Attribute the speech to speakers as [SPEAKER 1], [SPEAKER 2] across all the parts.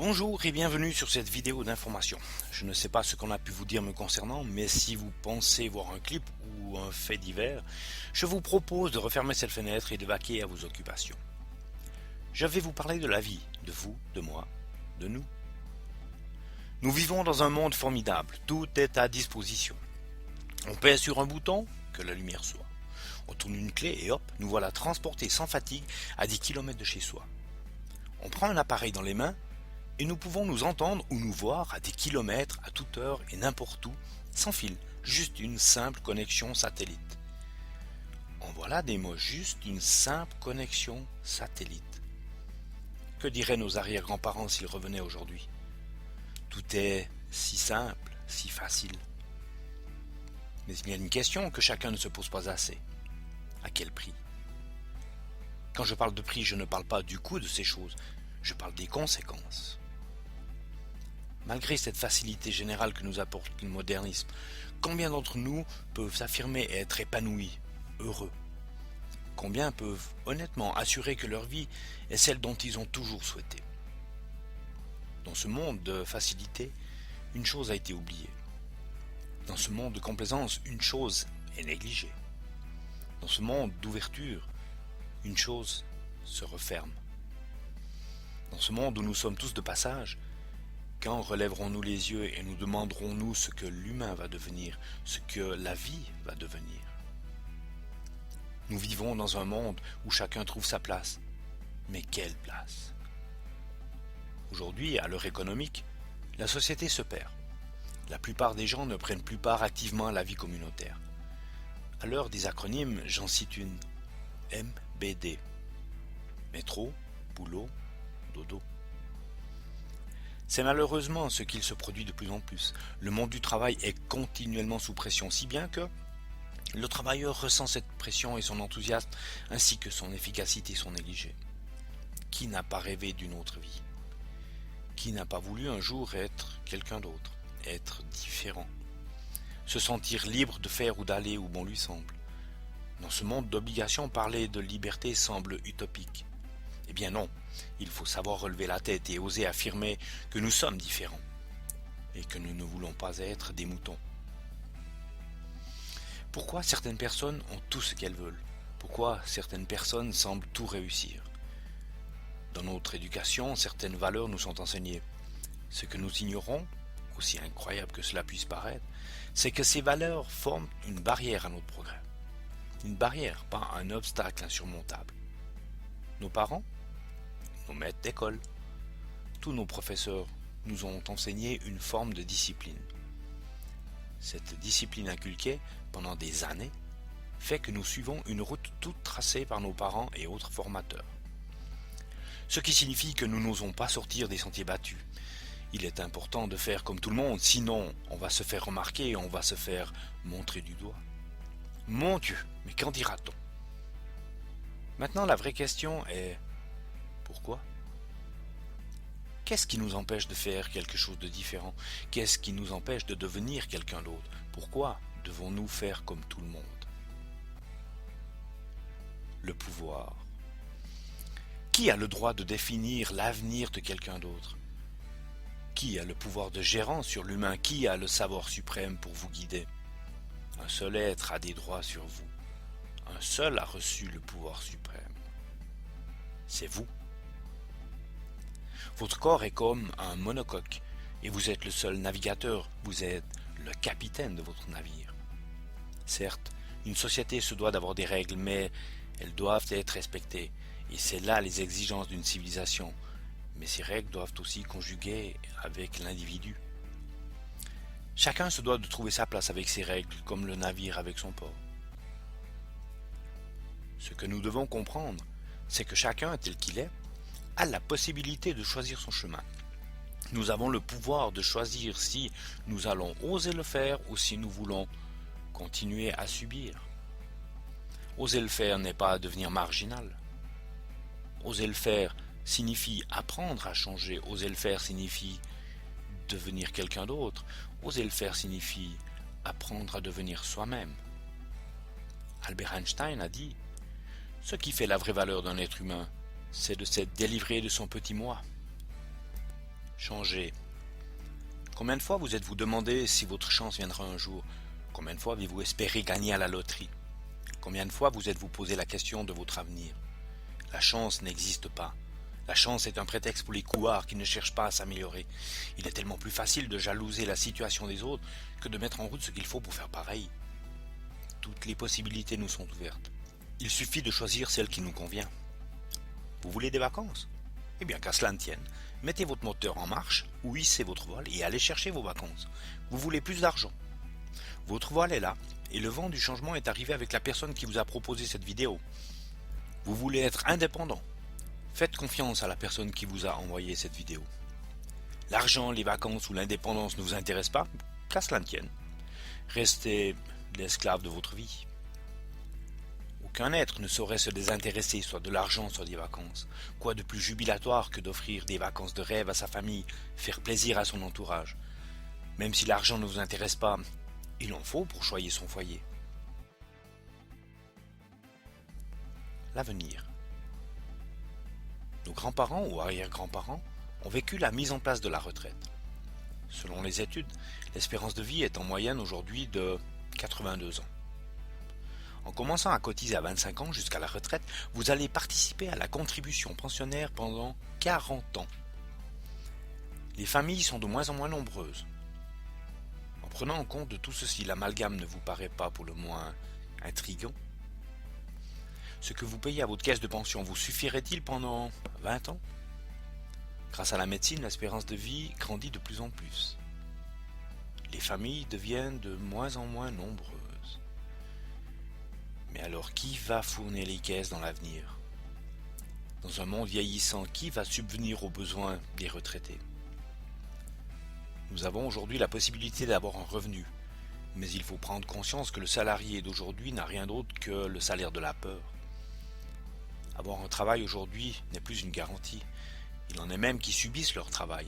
[SPEAKER 1] Bonjour et bienvenue sur cette vidéo d'information. Je ne sais pas ce qu'on a pu vous dire me concernant, mais si vous pensez voir un clip ou un fait divers, je vous propose de refermer cette fenêtre et de vaquer à vos occupations. Je vais vous parler de la vie, de vous, de moi, de nous. Nous vivons dans un monde formidable, tout est à disposition. On pèse sur un bouton, que la lumière soit. On tourne une clé et hop, nous voilà transportés sans fatigue à 10 km de chez soi. On prend un appareil dans les mains et nous pouvons nous entendre ou nous voir à des kilomètres, à toute heure et n'importe où, sans fil, juste une simple connexion satellite. En voilà des mots, juste une simple connexion satellite. Que diraient nos arrière-grands-parents s'ils revenaient aujourd'hui? Tout est si simple, si facile. Mais il y a une question que chacun ne se pose pas assez. À quel prix? Quand je parle de prix, je ne parle pas du coût de ces choses, je parle des conséquences. Malgré cette facilité générale que nous apporte le modernisme, combien d'entre nous peuvent s'affirmer être épanouis, heureux? Combien peuvent honnêtement assurer que leur vie est celle dont ils ont toujours souhaité? Dans ce monde de facilité, une chose a été oubliée. Dans ce monde de complaisance, une chose est négligée. Dans ce monde d'ouverture, une chose se referme. Dans ce monde où nous sommes tous de passage, quand relèverons-nous les yeux et nous demanderons-nous ce que l'humain va devenir, ce que la vie va devenir? Nous vivons dans un monde où chacun trouve sa place. Mais quelle place? Aujourd'hui, à l'heure économique, la société se perd. La plupart des gens ne prennent plus part activement à la vie communautaire. À l'heure des acronymes, j'en cite une. MBD. Métro, boulot, dodo. C'est malheureusement ce qu'il se produit de plus en plus. Le monde du travail est continuellement sous pression, si bien que le travailleur ressent cette pression et son enthousiasme, ainsi que son efficacité sont négligés. Qui n'a pas rêvé d'une autre vie? Qui n'a pas voulu un jour être quelqu'un d'autre, être différent, se sentir libre de faire ou d'aller où bon lui semble? Dans ce monde d'obligation, parler de liberté semble utopique. Eh bien non, il faut savoir relever la tête et oser affirmer que nous sommes différents et que nous ne voulons pas être des moutons. Pourquoi certaines personnes ont tout ce qu'elles veulent? Pourquoi certaines personnes semblent tout réussir? Dans notre éducation, certaines valeurs nous sont enseignées. Ce que nous ignorons, aussi incroyable que cela puisse paraître, c'est que ces valeurs forment une barrière à notre progrès. Une barrière, pas un obstacle insurmontable. Nos parents, nos maîtres d'école, tous nos professeurs nous ont enseigné une forme de discipline. Cette discipline inculquée pendant des années fait que nous suivons une route toute tracée par nos parents et autres formateurs. Ce qui signifie que nous n'osons pas sortir des sentiers battus. Il est important de faire comme tout le monde, sinon on va se faire remarquer et on va se faire montrer du doigt. Mon Dieu, mais qu'en dira-t-on? Maintenant, la vraie question est: pourquoi? Qu'est-ce qui nous empêche de faire quelque chose de différent? Qu'est-ce qui nous empêche de devenir quelqu'un d'autre? Pourquoi devons-nous faire comme tout le monde? Le pouvoir. Qui a le droit de définir l'avenir de quelqu'un d'autre? Qui a le pouvoir de gérant sur l'humain? Qui a le savoir suprême pour vous guider? Un seul être a des droits sur vous. Un seul a reçu le pouvoir suprême. C'est vous. Votre corps est comme un monocoque et vous êtes le seul navigateur, vous êtes le capitaine de votre navire. Certes, une société se doit d'avoir des règles, mais elles doivent être respectées et c'est là les exigences d'une civilisation. Mais ces règles doivent aussi conjuguer avec l'individu. Chacun se doit de trouver sa place avec ses règles, comme le navire avec son port. Ce que nous devons comprendre, c'est que chacun, tel qu'il est, a la possibilité de choisir son chemin. Nous avons le pouvoir de choisir si nous allons oser le faire ou si nous voulons continuer à subir. Oser le faire n'est pas devenir marginal. Oser le faire signifie apprendre à changer. Oser le faire signifie devenir quelqu'un d'autre. Oser le faire signifie apprendre à devenir soi-même. Albert Einstein a dit: ce qui fait la vraie valeur d'un être humain, c'est de s'être délivré de son petit moi. Changez. Combien de fois vous êtes-vous demandé si votre chance viendra un jour? Combien de fois avez-vous espéré gagner à la loterie? Combien de fois vous êtes-vous posé la question de votre avenir? La chance n'existe pas. La chance est un prétexte pour les couards qui ne cherchent pas à s'améliorer. Il est tellement plus facile de jalouser la situation des autres que de mettre en route ce qu'il faut pour faire pareil. Toutes les possibilités nous sont ouvertes. Il suffit de choisir celle qui nous convient. Vous voulez des vacances? Eh bien, qu'à cela ne tienne, mettez votre moteur en marche ou hissez votre voile et allez chercher vos vacances. Vous voulez plus d'argent? Votre voile est là et le vent du changement est arrivé avec la personne qui vous a proposé cette vidéo. Vous voulez être indépendant? Faites confiance à la personne qui vous a envoyé cette vidéo. L'argent, les vacances ou l'indépendance ne vous intéressent pas? Qu'à cela ne tienne. Restez l'esclave de votre vie. Aucun être ne saurait se désintéresser soit de l'argent, soit des vacances. Quoi de plus jubilatoire que d'offrir des vacances de rêve à sa famille, faire plaisir à son entourage? Même si l'argent ne vous intéresse pas, il en faut pour choyer son foyer. L'avenir. Nos grands-parents ou arrière-grands-parents ont vécu la mise en place de la retraite. Selon les études, l'espérance de vie est en moyenne aujourd'hui de 82 ans. En commençant à cotiser à 25 ans jusqu'à la retraite, vous allez participer à la contribution pensionnaire pendant 40 ans. Les familles sont de moins en moins nombreuses. En prenant en compte de tout ceci, l'amalgame ne vous paraît pas pour le moins intriguant? Ce que vous payez à votre caisse de pension vous suffirait-il pendant 20 ans? Grâce à la médecine, l'espérance de vie grandit de plus en plus. Les familles deviennent de moins en moins nombreuses. Mais alors, qui va fournir les caisses dans l'avenir? Dans un monde vieillissant, qui va subvenir aux besoins des retraités? Nous avons aujourd'hui la possibilité d'avoir un revenu, mais il faut prendre conscience que le salarié d'aujourd'hui n'a rien d'autre que le salaire de la peur. Avoir un travail aujourd'hui n'est plus une garantie. Il en est même qui subissent leur travail.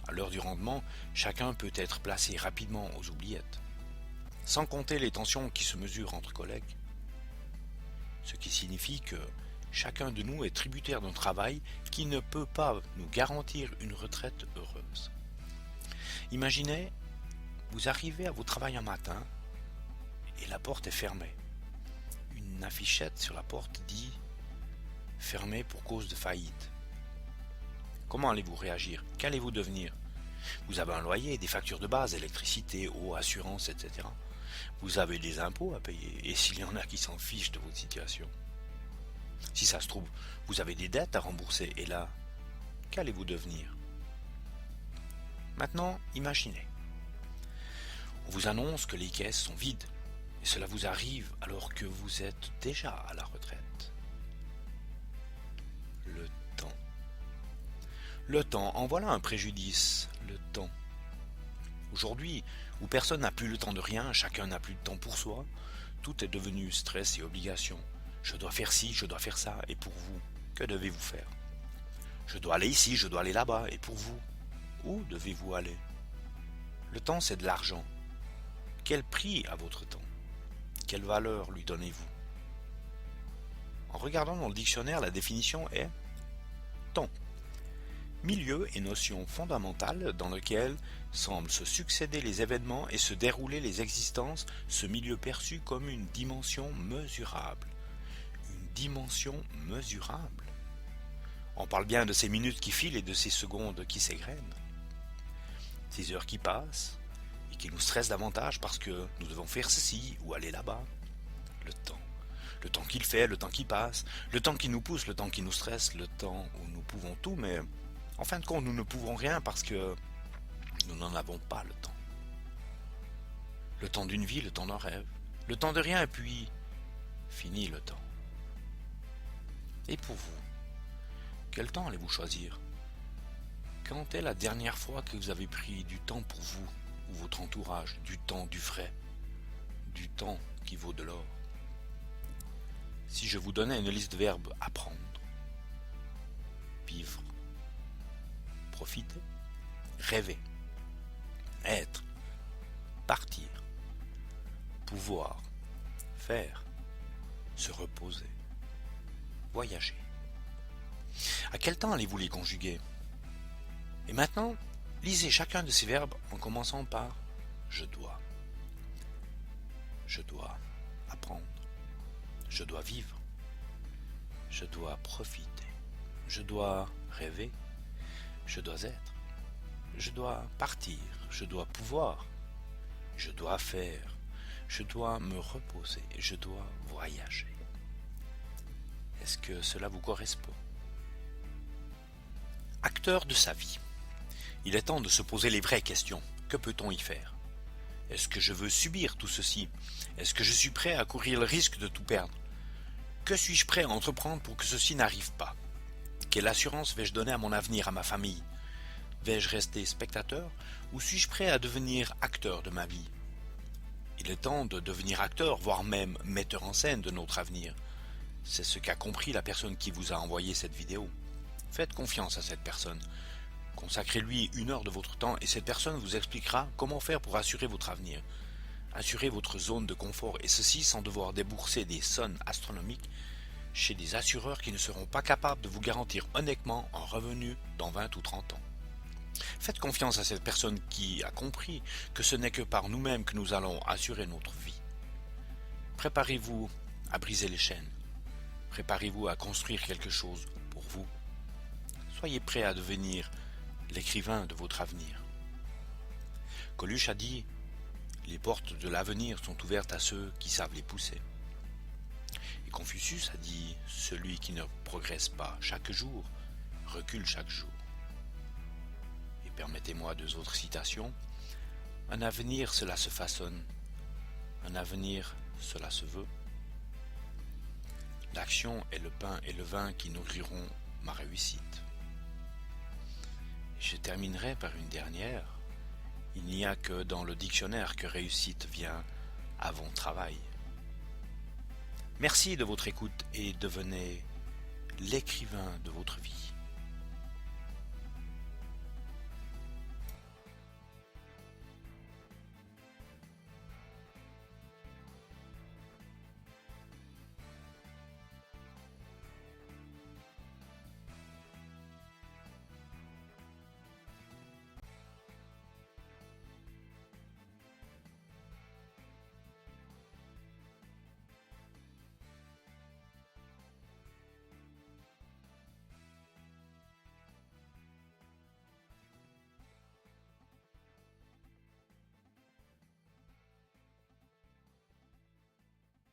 [SPEAKER 1] À l'heure du rendement, chacun peut être placé rapidement aux oubliettes. Sans compter les tensions qui se mesurent entre collègues. Ce qui signifie que chacun de nous est tributaire d'un travail qui ne peut pas nous garantir une retraite heureuse. Imaginez, vous arrivez à votre travail un matin et la porte est fermée. Une affichette sur la porte dit « Fermé pour cause de faillite ». Comment allez-vous réagir? Qu'allez-vous devenir? Vous avez un loyer, des factures de base, électricité, eau, assurance, etc. Vous avez des impôts à payer, et s'il y en a qui s'en fichent de votre situation. Si ça se trouve, vous avez des dettes à rembourser, et là, qu'allez-vous devenir? Maintenant, imaginez. On vous annonce que les caisses sont vides, et cela vous arrive alors que vous êtes déjà à la retraite. Le temps. Le temps, en voilà un préjudice, le temps. Aujourd'hui, où personne n'a plus le temps de rien, chacun n'a plus de temps pour soi, tout est devenu stress et obligation. Je dois faire ci, je dois faire ça, et pour vous, que devez-vous faire? Je dois aller ici, je dois aller là-bas, et pour vous, où devez-vous aller? Le temps, c'est de l'argent. Quel prix a votre temps? Quelle valeur lui donnez-vous? En regardant dans le dictionnaire, la définition est temps. Milieu et notion fondamentale dans lequel semblent se succéder les événements et se dérouler les existences, ce milieu perçu comme une dimension mesurable. Une dimension mesurable. On parle bien de ces minutes qui filent et de ces secondes qui s'égrènent. Ces heures qui passent et qui nous stressent davantage parce que nous devons faire ceci ou aller là-bas. Le temps. Le temps qu'il fait, le temps qui passe, le temps qui nous pousse, le temps qui nous stresse, le temps où nous pouvons tout, mais en fin de compte, nous ne pouvons rien parce que nous n'en avons pas le temps. Le temps d'une vie, le temps d'un rêve, le temps de rien, et puis fini le temps. Et pour vous, quel temps allez-vous choisir? Quand est la dernière fois que vous avez pris du temps pour vous ou votre entourage, du temps du vrai, du temps qui vaut de l'or? Si je vous donnais une liste de verbes apprendre, vivre, profiter, rêver, être, partir, pouvoir, faire, se reposer, voyager. À quel temps allez-vous les conjuguer? Et maintenant, Lisez chacun de ces verbes en commençant par je dois. Je dois apprendre. Je dois vivre. Je dois profiter. Je dois rêver. Je dois être. Je dois partir. Je dois pouvoir. Je dois faire. Je dois me reposer. Je dois voyager. Est-ce que cela vous correspond? Acteur de sa vie. Il est temps de se poser les vraies questions. Que peut-on y faire? Est-ce que je veux subir tout ceci? Est-ce que je suis prêt à courir le risque de tout perdre? Que suis-je prêt à entreprendre pour que ceci n'arrive pas? Quelle assurance vais-je donner à mon avenir, à ma famille? Vais-je rester spectateur ou suis-je prêt à devenir acteur de ma vie? Il est temps de devenir acteur, voire même metteur en scène de notre avenir. C'est ce qu'a compris la personne qui vous a envoyé cette vidéo. Faites confiance à cette personne. Consacrez-lui 1 heure de votre temps et cette personne vous expliquera comment faire pour assurer votre avenir. Assurer votre zone de confort et ceci sans devoir débourser des sommes astronomiques chez des assureurs qui ne seront pas capables de vous garantir honnêtement un revenu dans 20 ou 30 ans. Faites confiance à cette personne qui a compris que ce n'est que par nous-mêmes que nous allons assurer notre vie. Préparez-vous à briser les chaînes. Préparez-vous à construire quelque chose pour vous. Soyez prêt à devenir l'écrivain de votre avenir. Coluche a dit « Les portes de l'avenir sont ouvertes à ceux qui savent les pousser ». Et Confucius a dit « Celui qui ne progresse pas chaque jour, recule chaque jour ». Et permettez-moi 2 autres citations. « Un avenir, cela se façonne. Un avenir, cela se veut. L'action est le pain et le vin qui nourriront ma réussite. » Je terminerai par une dernière. Il n'y a que dans le dictionnaire que réussite vient avant travail. Merci de votre écoute et devenez l'écrivain de votre vie.